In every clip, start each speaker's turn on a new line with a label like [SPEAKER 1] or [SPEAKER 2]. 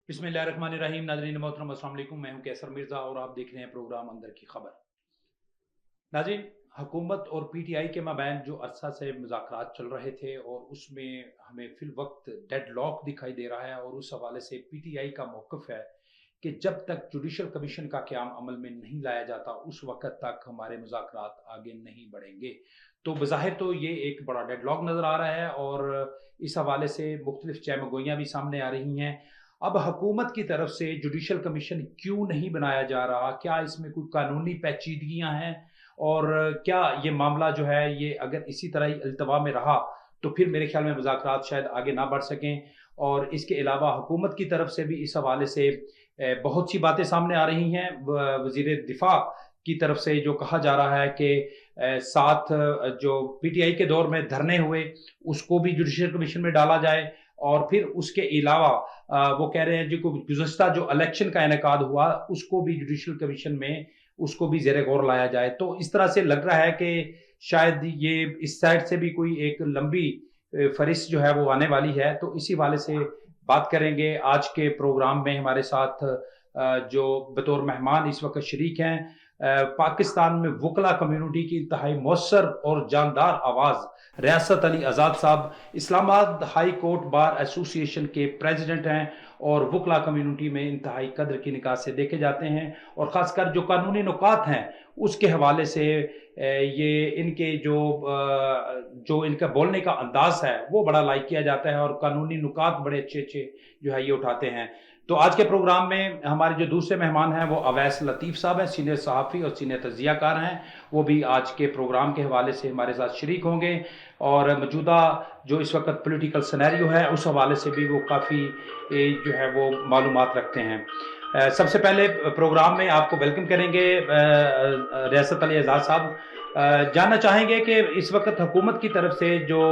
[SPEAKER 1] बिस्मिल्लाहिर्रहमानिर्रहीम। नाज़रीन मोहतरम अस्सलाम वालेकुम। मैं हूं कैसर मिर्ज़ा और आप देख रहे हैं प्रोग्राम अंदर की खबर। नाज़रीन, हुकूमत और पीटीआई के माबैन जो अरसा से मुज़ाकरात चल रहे थे और उसमें हमें फिल वक्त डेडलॉक दिखाई दे रहा है, और उस हवाले से पीटीआई का मौक़िफ़ है कि जब तक जुडिशल कमीशन का क़याम अमल में नहीं लाया जाता उस वक़्त तक हमारे मुज़ाकरात आगे नहीं बढ़ेंगे। तो बज़ाहिर तो ये एक बड़ा डेडलॉक नज़र आ रहा है और इस हवाले से मुख्तलिफ चहमगोइयाँ भी सामने आ रही हैं। अब हुकूमत की तरफ से जुडिशल कमीशन क्यों नहीं बनाया जा रहा? क्या इसमें कोई कानूनी पेचीदगियाँ हैं? और क्या ये मामला जो है ये अगर इसी तरह ही अल्तवा में रहा तो फिर मेरे ख्याल में मुज़ाकरात शायद आगे ना बढ़ सकें। और इसके अलावा हुकूमत की तरफ से भी इस हवाले से बहुत सी बातें सामने आ रही हैं। वज़ीर दिफ़ा की तरफ से जो कहा जा रहा है कि साथ जो पीटीआई के दौर में धरने हुए उसको भी जुडिशल कमीशन में डाला जाए, और फिर उसके अलावा वो कह रहे हैं जो गुज़श्ता जो इलेक्शन का इनेकाद हुआ उसको भी जुडिशल कमीशन में उसको भी ज़ेरे गौर लाया जाए। तो इस तरह से लग रहा है कि शायद ये इस साइड से भी कोई एक लंबी फरिस्त जो है वो आने वाली है। तो इसी वाले से बात करेंगे आज के प्रोग्राम में। हमारे साथ जो बतौर मेहमान इस वक्त शरीक हैं, पाकिस्तान में वकला कम्युनिटी की इंतहाई मौसर और जानदार आवाज़ रियासत अली आज़ाद साहब Islamabad high court bar association के प्रेसिडेंट हैं और वकला कम्युनिटी में इंतहाई कदर की निगाह से देखे जाते हैं, और ख़ासकर जो कानूनी नुकात हैं उसके हवाले से ये इनके जो इनका बोलने का अंदाज़ है वो बड़ा लाइक किया जाता है, और कानूनी नुकात बड़े अच्छे अच्छे जो है ये उठाते हैं। तो आज के प्रोग्राम में हमारे जो दूसरे मेहमान हैं वो अवैस लतीफ़ साहब हैं, सीनियर सहाफ़ी और सीनियर तज्ज़ियाकार हैं। वो भी आज के प्रोग्राम के हवाले से हमारे साथ शरीक होंगे, और मौजूदा जो इस वक्त पॉलिटिकल सिनेरियो है उस हवाले से भी वो काफ़ी जो है वो मालूमात रखते हैं। सबसे पहले प्रोग्राम में आपको वेलकम करेंगे रियासत अली आज़ाद साहब। जानना चाहेंगे कि इस वक्त हुकूमत की तरफ से जो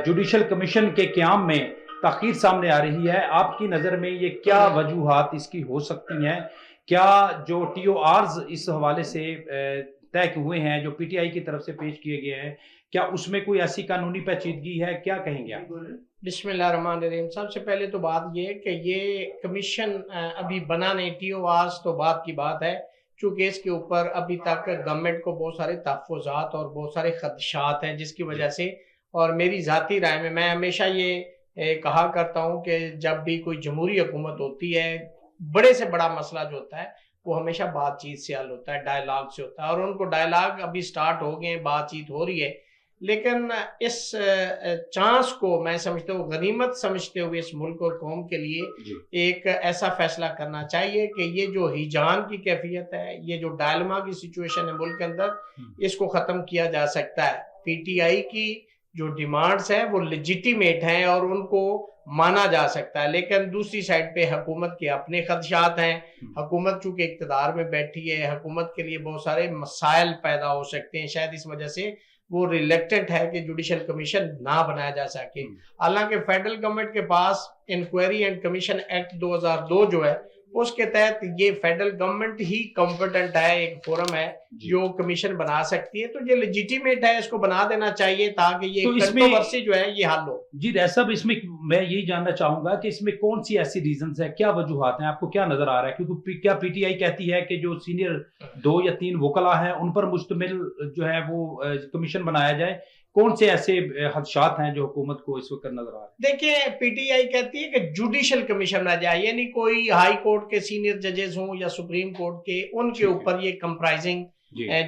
[SPEAKER 1] जुडिशल कमीशन के क़याम में ताख़ीर सामने आ रही है, आपकी नज़र में ये क्या वजूहात इसकी हो सकती हैं? क्या जो टीओआरज़ इस हवाले से तय हुए हैं जो पीटीआई की तरफ से पेश किए गए हैं, क्या उसमें कोई ऐसी कानूनी पेचीदगी है? क्या कहेंगे आप?
[SPEAKER 2] बिस्मिल्लाहिर्रहमानिर्रहीम। सबसे पहले तो बात ये है कि ये कमीशन अभी बना नहीं, टीओआरस तो बात की बात है, चूँकि इसके ऊपर अभी तक गवर्नमेंट को बहुत सारे तहफ़्फ़ुज़ात और बहुत सारे ख़दशात हैं, जिसकी वजह से, और मेरी ज़ाती राय में मैं हमेशा ये कहा करता हूँ कि जब भी कोई जमहूरी हुकूमत होती है, बड़े से बड़ा मसला जो होता है वो हमेशा बातचीत से हल होता है, डायलॉग से होता है, और उनको डायलॉग अभी स्टार्ट हो गए, बातचीत हो रही है। लेकिन इस चांस को मैं समझता हूँ गनीमत समझते हुए इस मुल्क और कौम के लिए एक ऐसा फैसला करना चाहिए कि ये जो हिजान की कैफियत है, ये जो डायलमा की सिचुएशन है मुल्क के अंदर, इसको ख़त्म किया जा सकता है। पीटीआई की जो डिमांड्स हैं वो लेजिटिमेट हैं और उनको माना जा सकता है, लेकिन दूसरी साइड पे हुकूमत के अपने खदशात हैं। हुकूमत चूँकि इक़्तिदार में बैठी है, हुकूमत के लिए बहुत सारे मसाइल पैदा हो सकते हैं, शायद इस वजह से वो रिलेक्टेंट है कि जुडिशल कमीशन ना बनाया जा सके। हालांकि फेडरल गवर्नमेंट के पास इंक्वायरी एंड कमीशन एक्ट 2002 जो है उसके तहत ये फेडरल गवर्नमेंट ही कॉम्पिटेंट है, एक फोरम है जो कमीशन बना सकती है, तो ये लेजिटिमेट है, इसको बना देना चाहिए ताकि ये
[SPEAKER 1] तो
[SPEAKER 2] कंट्रोवर्सी जो है ये हल हो।
[SPEAKER 1] जी साहब, इसमें मैं यही जानना चाहूंगा कि इसमें कौन सी ऐसी रीजंस है, क्या वजूहात हैं, आपको क्या नजर आ रहा है? क्योंकि क्या पीटीआई कहती है कि जो सीनियर 2 या 3 वकला हैं उन पर मुश्तमिल जो है वो कमीशन बनाया जाए? कौन से ऐसे हदशात हैं जो हुकूमत को इस वक्त नजर आ रहे हैं?
[SPEAKER 2] देखिए, पीटीआई कहती है कि जुडिशल कमीशन ना जाए, यानी कोई हाई कोर्ट के सीनियर जजेस हों या सुप्रीम कोर्ट के, उनके ऊपर ये कंप्राइजिंग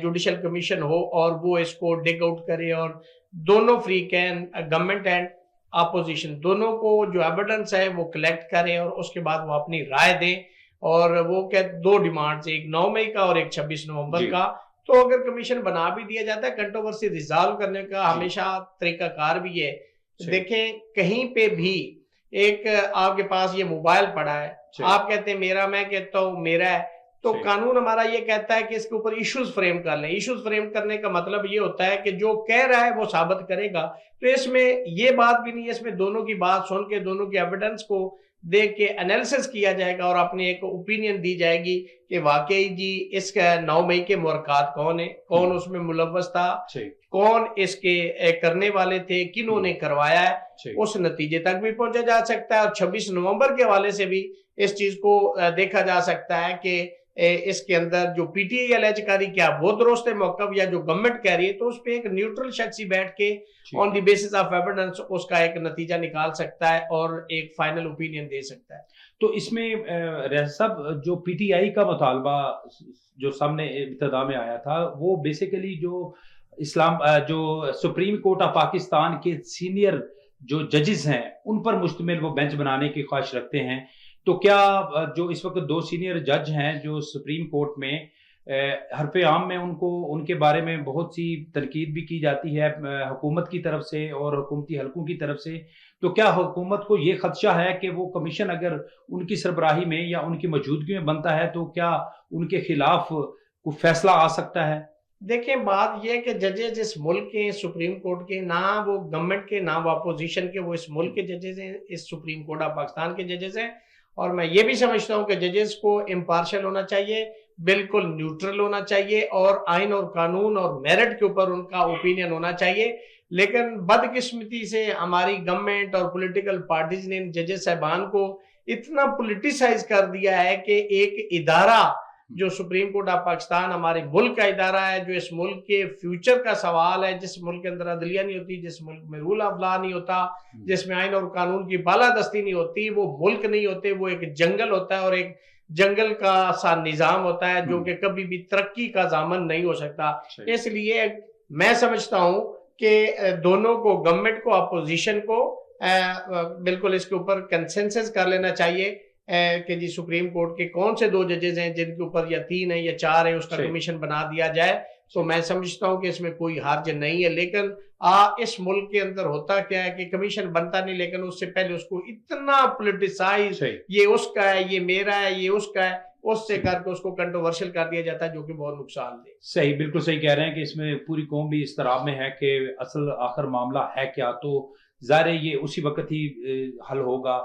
[SPEAKER 2] जुडिशल कमीशन हो और वो इसको डिग आउट करे, और दोनों free can government and opposition दोनों को जो एविडेंस है वो कलेक्ट करे और उसके बाद वो अपनी राय दे। और वो क्या, 2 डिमांड्स, एक 9 मई का और एक 26 नवंबर का। तो अगर कमीशन बना भी दिया जाता है, कंट्रोवर्सी रिजॉल्व करने का हमेशा तरीकाकार भी है। देखें, कहीं पे भी एक आपके पास ये मोबाइल पड़ा है, आप कहते हैं मेरा, मैं कहता हूँ मेरा है, तो कानून हमारा ये कहता है कि इसके ऊपर इश्यूज फ्रेम कर लें। इश्यूज फ्रेम करने का मतलब ये होता है कि जो कह रहा है वो साबित करेगा। तो इसमें ये बात भी नहीं है, इसमें दोनों की बात सुन के, दोनों की एविडेंस को دیکھ کے انالیسس کیا جائے گا اور اپنی ایک اوپینین دی جائے گی کہ واقعی جی اس کا 9 مئی کے محرکات کون ہے، کون اس میں ملوث تھا، کون اس کے کرنے والے تھے، کنہوں نے کروایا ہے، اس نتیجے تک بھی پہنچا جا سکتا ہے۔ اور 26 نومبر کے حوالے سے بھی اس چیز کو دیکھا جا سکتا ہے کہ اس کے اندر جو پی ٹی آئی الج کاری کیا وہ درست ہے موقف یا جو گورنمنٹ کہہ رہی ہے، تو اس پہ ایک نیوٹرل شخص ہی بیٹھ کے آن دی بیسس آف ایویڈنس اس کا ایک نتیجہ نکال سکتا ہے اور ایک فائنل اوپینین دے سکتا ہے۔
[SPEAKER 1] تو اس میں ریاض صاحب جو پی ٹی آئی کا مطالبہ جو سامنے ابتدا میں آیا تھا وہ بیسیکلی جو سپریم کورٹ آف پاکستان کے سینئر جو ججز ہیں ان پر مشتمل وہ بینچ بنانے کی خواہش رکھتے ہیں، تو کیا جو اس وقت 2 سینئر جج ہیں جو سپریم کورٹ میں حرف عام میں ان کے بارے میں بہت سی تنقید بھی کی جاتی ہے حکومت کی طرف سے اور حکومتی حلقوں کی طرف سے، تو کیا حکومت کو یہ خدشہ ہے کہ وہ کمیشن اگر ان کی سربراہی میں یا ان کی موجودگی میں بنتا ہے تو کیا ان کے خلاف کوئی فیصلہ آ سکتا ہے؟
[SPEAKER 2] دیکھیں بات یہ کہ ججز اس ملک کے سپریم کورٹ کے نہ وہ گورنمنٹ کے نہ وہ اپوزیشن کے، وہ اس ملک کے ججز ہیں، اس سپریم کورٹ آف پاکستان کے ججز ہیں، اور میں یہ بھی سمجھتا ہوں کہ ججز کو امپارشل ہونا چاہیے، بالکل نیوٹرل ہونا چاہیے اور آئین اور قانون اور میرٹ کے اوپر ان کا اوپینین ہونا چاہیے۔ لیکن بدقسمتی سے ہماری گورنمنٹ اور پولیٹیکل پارٹیز نے ججز صاحبان کو اتنا پولیٹیسائز کر دیا ہے کہ ایک ادارہ جو سپریم کورٹ آف پاکستان ہمارے ملک کا ادارہ ہے، جو اس ملک کے فیوچر کا سوال ہے، جس ملک کے اندر عدلیہ نہیں ہوتی، جس ملک میں رول آف لا نہیں ہوتا، جس میں آئین اور قانون کی بالادستی نہیں ہوتی، وہ ملک نہیں ہوتے، وہ ایک جنگل ہوتا ہے اور ایک جنگل کا سا نظام ہوتا ہے جو کہ کبھی بھی ترقی کا ضامن نہیں ہو سکتا۔ اس لیے میں سمجھتا ہوں کہ دونوں کو، گورنمنٹ کو، اپوزیشن کو بالکل اس کے اوپر کنسنسس کر لینا چاہیے کہ جی سپریم کورٹ کے کون سے 2 ججز ہیں جن کے اوپر یا 3 ہیں یا 4 ہیں، اس کا کمیشن بنا دیا جائے، تو میں سمجھتا ہوں کہ اس میں کوئی حرج نہیں ہے۔ لیکن اس ملک کے اندر ہوتا کیا ہے کہ کمیشن بنتا نہیں، لیکن اس سے پہلے اس کو اتنا پولیٹیسائز، یہ اس کا ہے، یہ میرا ہے، یہ اس کا ہے، اس سے کر کے اس کو کنٹروورشل کر دیا جاتا ہے، جو کہ بہت نقصان دہ۔
[SPEAKER 1] صحیح، بالکل صحیح کہہ رہے ہیں کہ اس میں پوری قوم بھی اضطراب میں ہے کہ اصل آخر معاملہ ہے کیا، تو ظاہر ہے یہ اسی وقت ہی حل ہوگا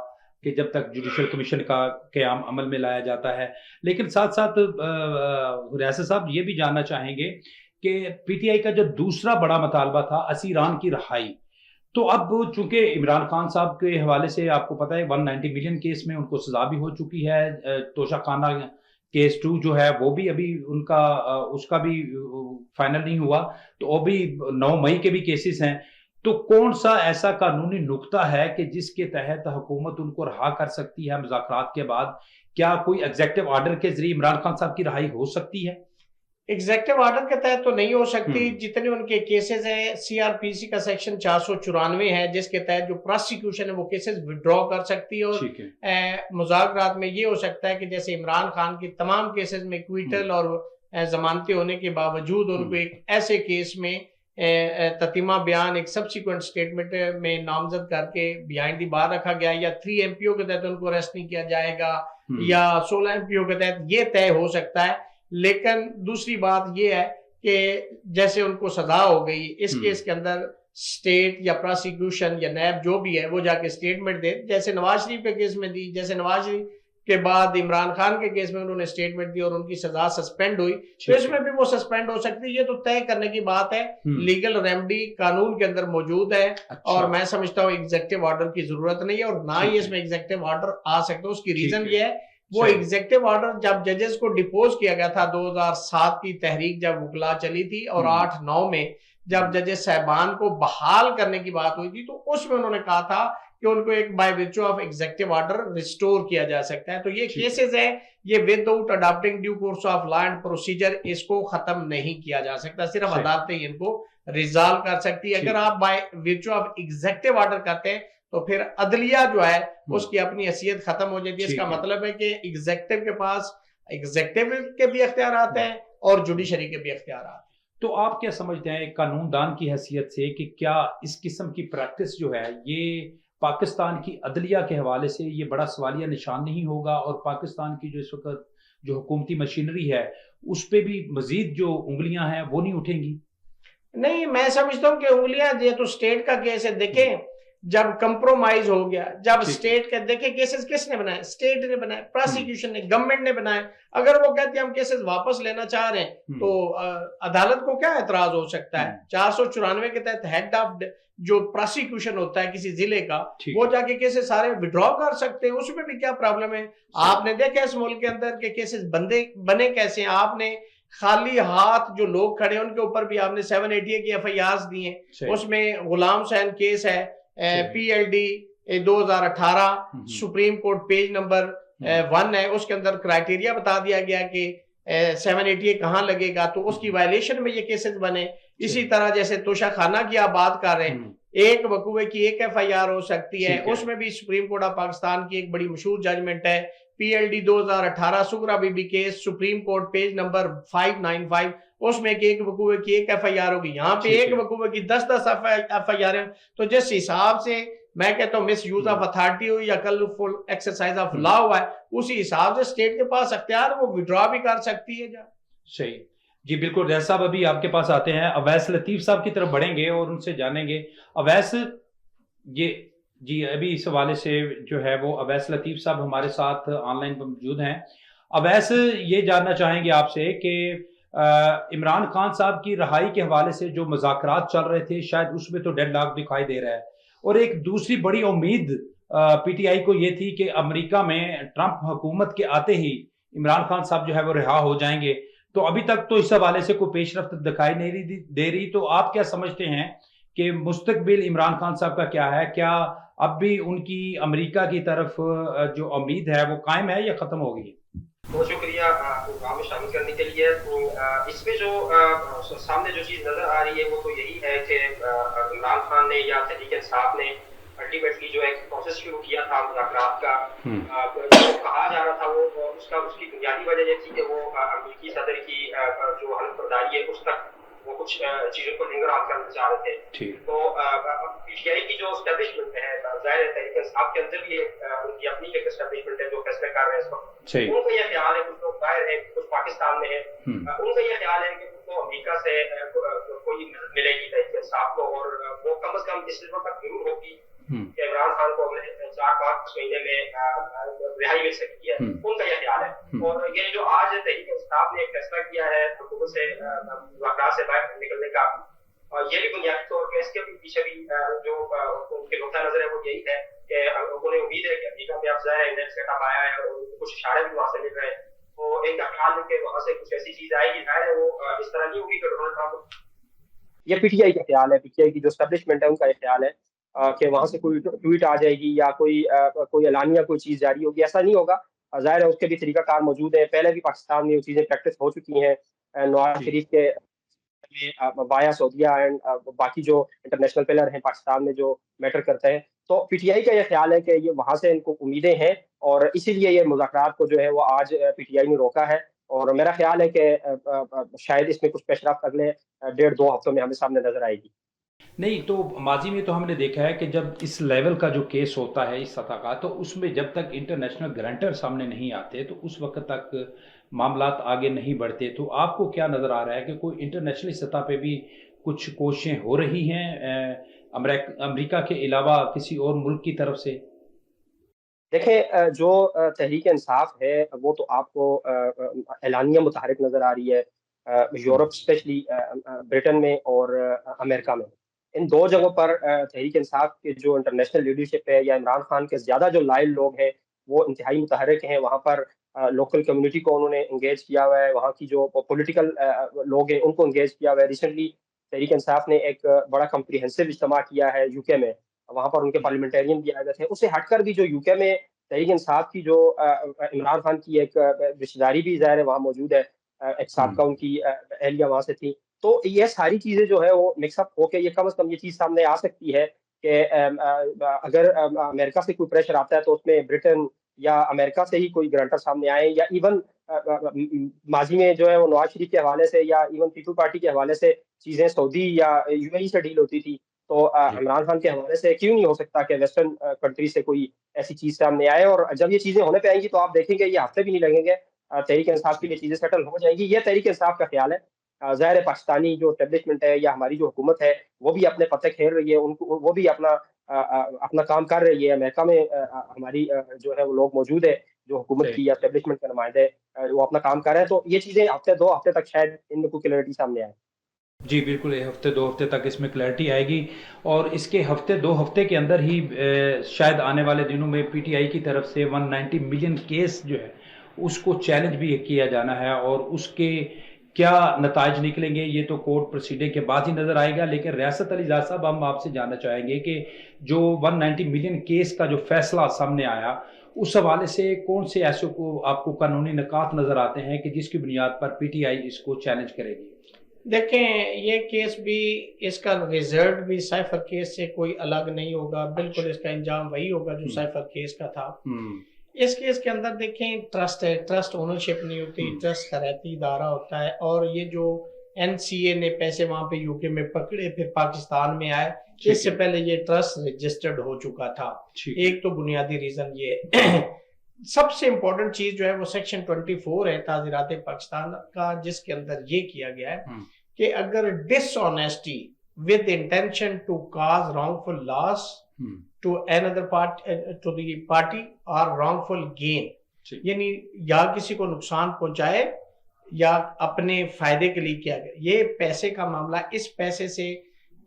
[SPEAKER 1] کہ جب تک جوڈیشل کمیشن کا قیام عمل میں لایا جاتا ہے۔ لیکن ساتھ ساتھ ریاست صاحب یہ بھی جاننا چاہیں گے کہ پی ٹی آئی کا جو دوسرا بڑا مطالبہ تھا اسیران کی رہائی، تو اب چونکہ عمران خان صاحب کے حوالے سے آپ کو پتہ ہے 190 ملین کیس میں ان کو سزا بھی ہو چکی ہے، توشہ خانہ کیس 2 جو ہے وہ بھی ابھی اس کا بھی فائنل نہیں ہوا، تو وہ بھی 9 مئی کے بھی کیسز ہیں، تو کون سا ایسا قانونی نقطہ ہے کہ جس کے تحت حکومت ان کو رہا کر سکتی ہے مذاکرات کے بعد؟ کیا کوئی ایگزیکٹو آرڈر کے ذریعے عمران خان صاحب کی رہائی ہو سکتی ہے؟
[SPEAKER 2] ایگزیکٹو آرڈر کے تحت تو نہیں ہو سکتی، جتنے ان کے کیسز ہیں سی آر پی سی کا سیکشن 494 ہے جس کے تحت جو پراسیکیوشن ہے وہ کیسز وڈرا کر سکتی ہے، اور مذاکرات میں یہ ہو سکتا ہے کہ جیسے عمران خان کی تمام کیسز میں کوئٹل اور ضمانتیں ہونے کے باوجود ان کو ایک ایسے کیس میں تتیمہ بیان ایک سبسیکوینٹ سٹیٹمنٹ میں نامزد کر کے بیہائنڈ دی بار رکھا گیا، یا 3 ایم پی او کے تحت ان کو اریسٹ نہیں کیا جائے گا، یا 16 ایم پی او کے تحت، یہ طے ہو سکتا ہے۔ لیکن دوسری بات یہ ہے کہ جیسے ان کو سزا ہو گئی، اس کیس کے اندر سٹیٹ یا پراسیکیوشن یا نیب جو بھی ہے وہ جا کے سٹیٹمنٹ دے، جیسے نواز شریف کے کیس میں دی، جیسے نواز شریف کے بعد عمران خان کے کیس میں انہوں نے سٹیٹمنٹ دی اور ان کی سزا سسپینڈ ہوئی، تو اس میں بھی وہ سسپینڈ ہو سکتی ہے۔ یہ تو طے کرنے کی بات ہے، لیگل ریمیڈی قانون کے اندر موجود ہے، اور میں سمجھتا ہوں ایگزیکٹو آرڈر کی ضرورت نہیں ہے، اور نہ ہی اس میں ایگزیکٹو آرڈر آ سکتا ہے۔ اس کی ریزن یہ ہے، وہ ایگزیکٹو آرڈر جب ججز کو ڈیپوز کیا گیا تھا 2007 کی تحریک جب وکلا چلی تھی، اور 8-9 میں جب ججز صاحبان کو بحال کرنے کی بات ہوئی تھی، تو اس میں انہوں نے کہا تھا کہ ان کو ایک by virtue of executive order restore کیا جا سکتا ہے۔ تو یہ کیسز ہے، یہ without adopting due course of law and procedure اس کو ختم نہیں کیا جا سکتا، صرف عدالتیں ان کو ریزالو کر سکتی ہے۔ اگر آپ by virtue of executive order کرتے ہیں تو پھر عدلیہ جو ہے اس کی اپنی حیثیت ختم ہو جاتی ہے۔ اس کا مطلب ہے کہ ایگزیکٹو کے پاس ایگزیکٹو کے بھی اختیارات ہیں اور جوڈیشری کے بھی اختیارات ہیں۔
[SPEAKER 1] تو آپ کیا سمجھتے ہیں ایک قانون دان کی حیثیت سے کہ کیا اس قسم کی پریکٹس جو ہے یہ پاکستان کی عدلیہ کے حوالے سے یہ بڑا سوالیہ نشان نہیں ہوگا، اور پاکستان کی جو اس وقت جو حکومتی مشینری ہے اس پہ بھی مزید جو انگلیاں ہیں وہ نہیں اٹھیں گی؟
[SPEAKER 2] نہیں، میں سمجھتا ہوں کہ انگلیاں، یہ تو سٹیٹ کا کیس ہے۔ دیکھیں जब कंप्रोमाइज हो गया, जब
[SPEAKER 1] ठीक है।
[SPEAKER 2] स्टेट के देखे केसेस किसने बनाए, स्टेट ने बनाए, प्रोसिक्यूशन ने, गवर्नमेंट ने बनाए। अगर वो कहते हैं हम केसेस वापस लेना चाह रहे हैं तो अदालत को क्या एतराज हो सकता है? 494 के तहत हेड ऑफ जो प्रोसिक्यूशन होता है किसी जिले का, वो जाके केसेस सारे विड्रॉ कर सकते हैं, उसमें भी क्या प्रॉब्लम है? आपने देखा इस मुल्क के अंदर के केसेस बने कैसे हैं? आपने खाली हाथ जो लोग खड़े हैं उनके ऊपर भी आपने 780 की एफआईआर दी हैं। उसमें गुलाम हुसैन केस है, PLD 2018 supreme court page number 1 है, उसके अंदर क्राइटेरिया बता दिया गया कि 780 कहाँ लगेगा, तो उसकी वायलेशन में ये केसेस बने। इसी तरह जैसे तोशा खाना की आप बात कर रहे हैं, एक वकूवे की एक एफआईआर हो सकती है, उसमें भी सुप्रीम कोर्ट ऑफ पाकिस्तान की एक बड़ी मशहूर जजमेंट है, PLD 2018 Sughra Bibi case, supreme court page number 595, उसमें एक वकूवे की एक एफआईआर होगी, यहाँ पे एक वकूवे की 10-10 एफआईआर है। तो जिस हिसाब से मैं कहता हूँ मिस यूज ऑफ अथॉरिटी हुई या कलरफुल एक्सरसाइज ऑफ लॉ हुआ है, उसी हिसाब से स्टेट के पास अख्तियार वो विड्रॉ भी कर सकती है।
[SPEAKER 1] सही जी, बिल्कुल। रैस साहब अभी आपके पास आते हैं, अवैस लतीफ साहब की तरफ बढ़ेंगे और उनसे जानेंगे। अवैस ये जी, अभी इस हवाले से जो है वो अवैस लतीफ साहब हमारे साथ ऑनलाइन पर मौजूद हैं। अवैस, ये जानना चाहेंगे आपसे कि इमरान खान साहब की रहाई के हवाले से जो मुज़ाकरात चल रहे थे, शायद उसमें तो डेडलॉक दिखाई दे रहा है, और एक दूसरी बड़ी उम्मीद PTI को ये थी कि अमेरिका में ट्रंप हुकूमत के आते ही इमरान खान साहब जो है वो रिहा हो जाएंगे। तो अभी तक तो इस हवाले से कोई पेशरफ्त दिखाई नहीं दे रही। तो आप क्या समझते हैं कि मुस्तकबिल इमरान खान साहब का क्या है? क्या अब भी उनकी अमेरिका की तरफ जो उम्मीद है वो कायम है या खत्म हो गई है?
[SPEAKER 3] बहुत शुक्रिया प्रोग्राम में शामिल करने के लिए। इसमें जो सामने जो चीज़ नज़र आ रही है वो तो यही है कि इमरान खान ने या तहरीक इंसाफ ने अल्टीमेटली जो एक प्रोसेस शुरू किया था मुज़ाकरात का, जो कहा जा रहा था वो उसकी बुनियादी वजह ये थी कि वो अमेरिकी सदर की जो हल्फ बर्दारी है उस तक वो कुछ चीज़ों को लिंगर ऑन करना चाह रहे थे। तो PTI की जो एस्टेब्लिशमेंट है, ज़ाहिर है तहरीक इंसाफ के अंदर भी उनकी अपनी एक एस्टेब्लिशमेंट है जो फैसले कर रहे हैं इस वक्त। उनका ये ख्याल है, कुछ लोग बाहर है, कुछ पाकिस्तान में है, उनका ये ख्याल है कि उनको अमेरिका से कोई मदद मिलेगी तहरीक इंसाफ को, और वो कम से कम इस लेवल तक जरूर होगी कि इमरान खान को अगले 4-5 महीने में रिहाई मिल सकती है। उनका यह ख्याल है। और ये जो आज तहरीक इंसाफ ने एक फैसला किया है हुकूमत से मुज़ाकरात से बाहर निकलने का, ये भी बुनियादी तौर पर इसके पीछे भी जो उनके नुक्ता नजर है वो यही है कि उन्हें उम्मीद है कि अमेरिका में अब ज़ाहिर इंडेक्स सेटअप आया है और कुछ इशारे भी वहाँ से मिल रहे हैं, तो इनका ख्याल है कि वहाँ से कुछ ऐसी चीज आएगी। ज़ाहिर है वो इस तरह नहीं होगी कि डोनाल्ड ट्रंप, ये PTI का ख्याल है, PTI की जो एस्टेब्लिशमेंट है उनका ये ख्याल है कि वहाँ से कोई ट्वीट आ जाएगी या कोई एलानिया कोई चीज़ जारी होगी, ऐसा नहीं होगा। ज़ाहिर है उसके भी तरीकाकार मौजूद है, पहले भी पाकिस्तान में वो चीज़ें प्रैक्टिस हो चुकी हैं। नवाज शरीफ के वाया सऊदीया एंड बाकी जो इंटरनेशनल पिलर हैं पाकिस्तान में जो मैटर करते हैं, तो PTI का ये ख्याल है कि ये वहाँ से इनको उम्मीदें हैं और इसीलिए ये मुज़ाकरात को जो है वो आज PTI ने रोका है। और मेरा ख्याल है कि शायद इसमें कुछ पेशरफ्त अगले 1.5-2 हफ्तों में हमें सामने नजर आएगी।
[SPEAKER 1] नहीं, तो माजी में तो हमने देखा है कि जब इस लेवल का जो केस होता है इस सतह का, तो उसमें जब तक इंटरनेशनल गारंटर सामने नहीं आते तो उस वक्त तक मामलात आगे नहीं बढ़ते। तो आपको क्या नज़र आ रहा है कि कोई इंटरनेशनल सतह पे भी कुछ कोशिशें हो रही हैं अमेरिका के अलावा किसी और मुल्क की तरफ से?
[SPEAKER 3] देखें, जो तहरीक इंसाफ है वो तो आपको एलानिया मुतहरिक नज़र आ रही है, यूरोप स्पेशली ब्रिटेन में और अमेरिका में। इन दो जगहों पर तहरीक इंसाफ के जो इंटरनेशनल लीडरशिप है या इमरान खान के ज़्यादा जो लायल लोग हैं वो इंतहाई मुतहरिक हैं। वहाँ पर लोकल कम्युनिटी को उन्होंने इंगेज किया हुआ है, वहाँ की जो पॉलिटिकल लोग हैं उनको इंगेज किया हुआ है। रिसेंटली तहरीक इंसाफ ने एक बड़ा कम्प्रीहेंसिव इज्तिमा किया है UK में, वहाँ पर उनके पार्लियामेंटेरियन भी आए हुए थे। उससे हटकर भी जो UK में तहरीक इंसाफ की जो इमरान खान की एक रिश्तेदारी भी ज़ाहिर है वहाँ मौजूद है, एक साबका उनकी एहलिया वहाँ से थी। तो ये सारी चीज़ें जो है वो मिक्सअप होके ये कम से कम ये चीज़ सामने आ सकती है कि अगर अमेरिका से कोई प्रेशर आता है तो उसमें ब्रिटेन या अमेरिका से ही कोई गारंटर सामने आए, या इवन माजी में जो है वो नवाज शरीफ के हवाले से या इवन पीपल पार्टी के हवाले से चीज़ें सऊदी या UAE से डील होती थी, तो इमरान खान के हवाले से क्यों नहीं हो सकता कि वेस्टर्न कंट्री से कोई ऐसी चीज़ सामने आए। और जब ये चीज़ें होने पे आएंगी तो आप देखेंगे ये हफ्ते भी नहीं लगेंगे, तहरीक इंसाफ के लिए चीज़ें सेटल हो जाएंगी। ये तहरीक इंसाफ का ख्याल है। ज़ाहिर है पाकिस्तानी जो एस्टेब्लिशमेंट है या हमारी जो हुकूमत है वो भी अपने पत्ते खेल रही है, उनको वो भी अपना اپنا کام کر رہی ہے. امریکہ میں ہماری جو ہے وہ لوگ موجود ہے جو حکومت کی یا اسٹیبلشمنٹ کے نمائندے وہ اپنا کام کر رہے ہیں. تو یہ چیزیں ہفتے 2 ہفتے تک شاید ان میں کوئی کلیئرٹی سامنے آئے.
[SPEAKER 1] جی بالکل، ایک ہفتے 2 ہفتے تک اس میں کلیئرٹی آئے گی، اور اس کے ہفتے 2 ہفتے کے اندر ہی شاید آنے والے دنوں میں پی ٹی آئی کی طرف سے 190 ملین کیس جو ہے اس کو چیلنج بھی کیا جانا ہے، اور اس کے کیا نتائج نکلیں گے یہ تو کورٹ پروسیڈنگ کے بعد ہی نظر آئے گا. لیکن ریاست علی زاد صاحب، ہم آپ سے جاننا چاہیں گے کہ جو 190 ملین کیس کا جو فیصلہ سامنے آیا، اس حوالے سے کون سے ایسے کو آپ کو قانونی نکات نظر آتے ہیں کہ جس کی بنیاد پر پی ٹی آئی اس کو چیلنج کرے گی؟
[SPEAKER 2] دیکھیں، یہ کیس بھی، اس کا ریزلٹ بھی سائفر کیس سے کوئی الگ نہیں ہوگا. بالکل اس کا انجام وہی ہوگا جو سائفر کیس کا تھا. اس کیس کے اندر دیکھیں ٹرسٹ ہے، ٹرسٹ اونرشپ نہیں ہوتی، ٹرسٹ خیراتی ادارہ ہوتا ہے. اور یہ جو این سی اے نے پیسے وہاں پہ یو کے میں پکڑے پھر پاکستان میں آئے، اس سے پہلے یہ ٹرسٹ رجسٹرڈ ہو چکا تھا. ایک تو بنیادی ریزن یہ سب سے امپورٹنٹ چیز جو ہے وہ سیکشن 24 ہے تعزیرات پاکستان کا، جس کے اندر یہ کیا گیا ہے کہ اگر dishonesty with intention to cause wrongful loss to another to the party or wrongful gain، یعنی یا کسی کو نقصان پہنچائے یا اپنے فائدے کے لیے کیا گیا. یہ پیسے کا معاملہ، اس پیسے سے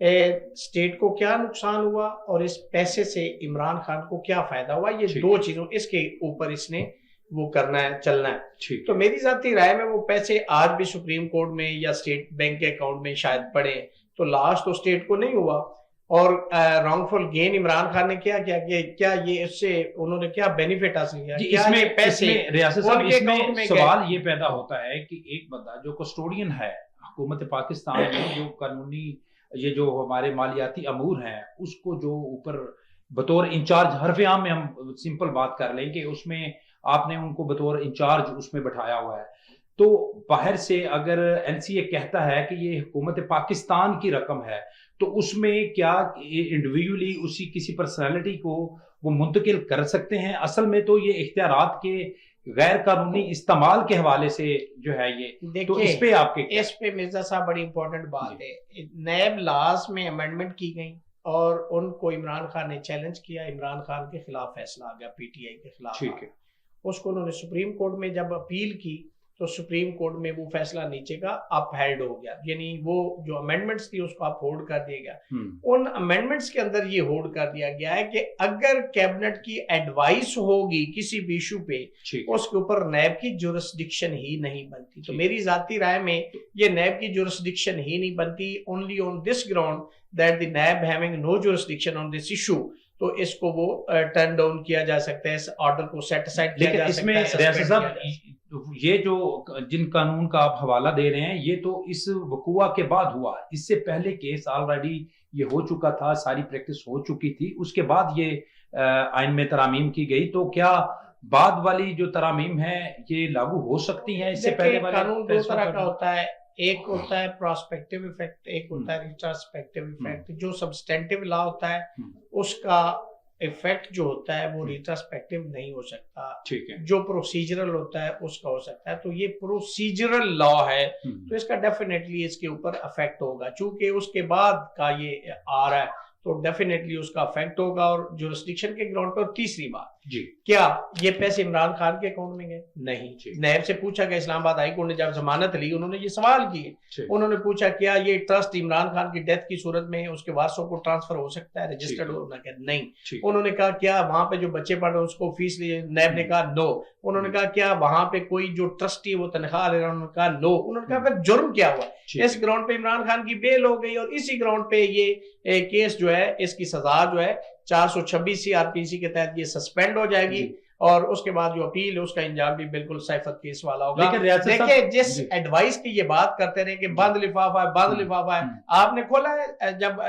[SPEAKER 2] اسٹیٹ کو کیا نقصان ہوا اور اس پیسے سے عمران خان کو کیا فائدہ ہوا، یہ دو چیزوں اس کے اوپر اس نے وہ کرنا ہے، چلنا ہے. تو میری ذاتی رائے میں وہ پیسے آج بھی سپریم کورٹ میں یا اسٹیٹ بینک کے اکاؤنٹ میں شاید پڑے، تو لاس تو اسٹیٹ کو نہیں ہوا. اور رانگ فل گین عمران خان نے کیا کہ کیا یہ اس سے انہوں نے کیا بینیفٹ حاصل کیا؟
[SPEAKER 1] اس میں پیسے ریاست صاحب، اس میں سوال یہ پیدا ہوتا ہے کہ ایک بندہ جو کسٹوڈین ہے حکومت پاکستان میں، جو قانونی یہ جو ہمارے مالیاتی امور ہیں اس کو جو اوپر بطور انچارج، حرف عام میں ہم سمپل بات کر لیں کہ اس میں آپ نے ان کو بطور انچارج اس میں بٹھایا ہوا ہے، تو باہر سے اگر این سی اے کہتا ہے کہ یہ حکومت پاکستان کی رقم ہے، تو اس میں کیا انڈیویجولی اسی کسی پرسنالٹی کو وہ منتقل کر سکتے ہیں؟ اصل میں تو یہ اختیارات کے غیر قانونی استعمال کے حوالے سے جو ہے یہ، تو اس پہ آپ کے
[SPEAKER 2] اس پہ مرزا صاحب بڑی امپورٹنٹ بات ہے. نیب لاز میں امینڈمنٹ کی گئی اور ان کو عمران خان نے چیلنج کیا، عمران خان کے خلاف فیصلہ آ گیا، پی ٹی آئی کے خلاف.
[SPEAKER 1] ٹھیک ہے،
[SPEAKER 2] اس کو انہوں نے سپریم کورٹ میں جب اپیل کی تو سپریم کورٹ میں وہ فیصلہ نیچے کا اپ ہیلڈ ہو گیا، یعنی وہ جو امینڈمنٹس تھی اس کو اپ ہولڈ کر دیا گیا. ان امینڈمنٹس کے اندر یہ ہولڈ کر دیا گیا ہے کہ اگر کیبنٹ کی ایڈوائس ہوگی کسی بھی ایشو پہ، اس کے اوپر نیب کی جورسڈکشن ہی نہیں بنتی. تو میری ذاتی رائے میں یہ نیب کی جورسڈکشن ہی نہیں بنتی. Only on this ground that the NAB having no jurisdiction on this issue, تو اس کو وہ ٹرن ڈاؤن کیا جا سکتا ہے، اس آرڈر کو سیٹ اسائڈ کیا جا سکتا ہے.
[SPEAKER 1] اس میں ریاست صاحب یہ جو جن قانون کا آپ حوالہ دے رہے ہیں یہ تو اس وقوع کے بعد ہوا، اس سے پہلے کیس آلریڈی یہ ہو چکا تھا، ساری پریکٹس ہو چکی تھی، اس کے بعد یہ آئین میں ترامیم کی گئی. تو کیا بعد والی جو ترامیم ہے یہ لاگو ہو سکتی ہیں؟ اس سے پہلے والے
[SPEAKER 2] قانون دو طرح کا ہوتا ہے، ایک ہوتا ہے پراسپیکٹیو ایفیکٹ، ایک ہوتا ہے ریٹراسپیکٹیو ایفیکٹ. جو سبسٹینٹیو لا ہوتا ہے اس کا ایفیکٹ جو ہوتا ہے وہ ریٹراسپیکٹیو نہیں ہو سکتا، جو پروسیجرل ہوتا ہے اس کا ہو سکتا ہے. تو یہ پروسیجرل لا ہے تو اس کا ڈیفینیٹلی اس کے اوپر افیکٹ ہوگا، چونکہ اس کے بعد کا یہ آ رہا ہے تو ڈیفینیٹلی اس کا افیکٹ ہوگا. اور جورسڈکشن کے گراؤنڈ پر تیسری بات، کیا یہ پیسے عمران خان کے اکاؤنٹ میں گئے؟ نہیں. نیب سے پوچھا گیا، اسلام آباد ہائی کورٹ نے جب ضمانت لی انہوں نے یہ سوال کیے، انہوں نے پوچھا کیا یہ ٹرسٹ عمران خان کی ڈیتھ کی صورت میں اس کے وارثوں کو ٹرانسفر ہو سکتا ہے، رجسٹرڈ ہو؟ نہیں. انہوں نے کہا کیا وہاں پہ جو بچے پڑھ رہے ہیں اس کو فیس لیے؟ نیب نے کہا نو. انہوں نے کہا کیا وہاں پہ کوئی جو ٹرسٹی ہے وہ تنخواہ لے رہا ہے؟ انہوں نے کہا نو. انہوں نے کہا پھر جرم کیا ہوا؟ اس گراؤنڈ پہ عمران خان کی بیل ہو گئی، اور اسی گراؤنڈ پہ یہ کیس جو ہے اس کی سزا جو ہے 426 سی آر پی سی کے تحت یہ سسپینڈ ہو جائے گی، اور اس کے بعد جو اپیل ہے اس کا انجام بھی بالکل سائفر کیس والا ہوگا. دیکھیں جس ایڈوائس کی یہ بات کرتے رہے کہ بند لفافہ ہے، بند لفافہ ہے، آپ نے کھولا ہے جب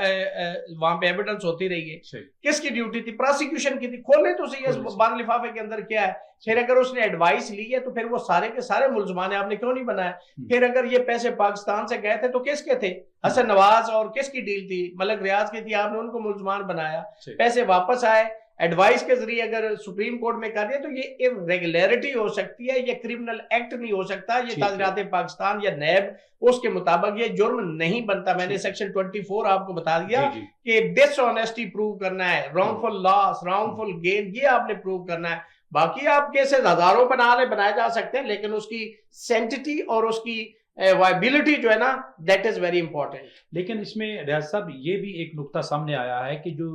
[SPEAKER 2] وہاں پہ ایویڈنس ہوتی رہی ہے، کس کی ڈیوٹی تھی؟ پراسیکیوشن کی تھی. کھولے تو صحیح بند لفافے کے اندر کیا ہے. پھر اگر اس نے ایڈوائس لی ہے تو پھر وہ سارے کے سارے ملزمان ہیں، آپ نے کیوں نہیں بنایا؟ پھر اگر یہ پیسے پاکستان سے گئے تھے تو کس کے تھے؟ حسن نواز اور کس کی ڈیل تھی؟ ملک ریاض کی تھی، آپ نے ان کو ملزمان بنایا. پیسے واپس آئے، एडवाइस के जरिए अगर सुप्रीम कोर्ट में कर दिया तो ये इरेगुलरिटी हो सकती है, ये क्रिमिनल एक्ट नहीं हो सकता, ये ताज़ीरात पाकिस्तान या नैब उसके मुताबिक ये जुर्म नहीं बनता। मैंने सेक्शन 24 आपको बता दिया कि डिसऑनेस्टी प्रूव करना है, रॉन्गफुल लॉस, रॉन्गफुल गेन, ये आपने प्रूव करना है। बाकी आप केसेस हजारों बनाए जा सकते हैं, लेकिन उसकी सेंटिटी और उसकी वायबिलिटी जो है ना, दैट इज वेरी इंपॉर्टेंट।
[SPEAKER 1] लेकिन इसमें रियाज साहब ये भी एक नुक्ता सामने आया है कि जो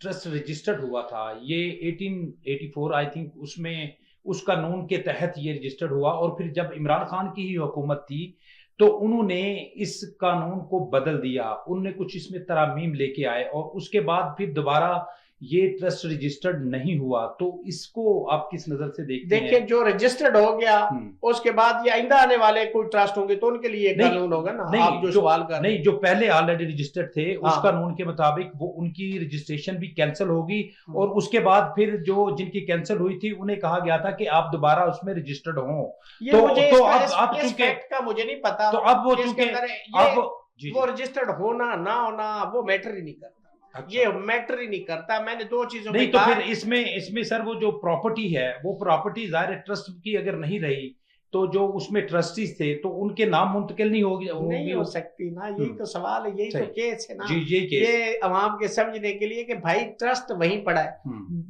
[SPEAKER 1] ट्रस्ट रजिस्टर्ड हुआ था ये 1884 आई थिंक उसमें उस कानून के तहत ये रजिस्टर्ड हुआ, और फिर जब इमरान खान की ही हुकूमत थी तो उन्होंने इस कानून को बदल दिया, उन्होंने कुछ इसमें तरामीम लेके आए और उसके बाद फिर दोबारा ये ट्रस्ट रजिस्टर्ड नहीं हुआ। तो इसको आप किस नजर से देखते हैं?
[SPEAKER 2] देखिए, जो रजिस्टर्ड हो गया उसके बाद ये आइंदा आने वाले कोई ट्रस्ट होंगे तो उनके लिए कानून होगा ना।
[SPEAKER 1] नहीं,
[SPEAKER 2] आप जो सवाल कर
[SPEAKER 1] नहीं, जो पहले ऑलरेडी रजिस्टर्ड थे उस कानून के मुताबिक वो उनकी रजिस्ट्रेशन भी कैंसिल होगी, और उसके बाद फिर जो जिनकी कैंसिल हुई थी उन्हें कहा गया था कि आप दोबारा उसमें रजिस्टर्ड हो।
[SPEAKER 2] तो अब चूंकि का मुझे नहीं पता,
[SPEAKER 1] तो अब वो चूंकि
[SPEAKER 2] वो रजिस्टर्ड होना ना होना वो मैटर ही नहीं करता। ये मैटर ही नहीं करता। मैंने दो चीजों
[SPEAKER 1] नहीं, तो फिर इसमें सर वो जो प्रॉपर्टी है वो प्रॉपर्टी ज़ाहिर ट्रस्ट की अगर नहीं रही तो जो उसमें ट्रस्टीज थे तो उनके नाम मुंतकिल नहीं होगी,
[SPEAKER 2] नहीं हो सकती ना। यही तो सवाल है, यही तो केस है ना।
[SPEAKER 1] जी,
[SPEAKER 2] ये अवाम के समझने के लिए कि भाई ट्रस्ट वहीं पड़ा है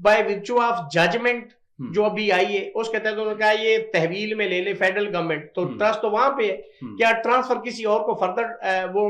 [SPEAKER 2] बाय विर्चू ऑफ जजमेंट जो अभी आई है, उसके तहत उन्होंने कहा ये तहवील में ले ले फेडरल गवर्नमेंट, तो ट्रस्ट तो वहां पे है। क्या ट्रांसफर किसी और को फर्दर वो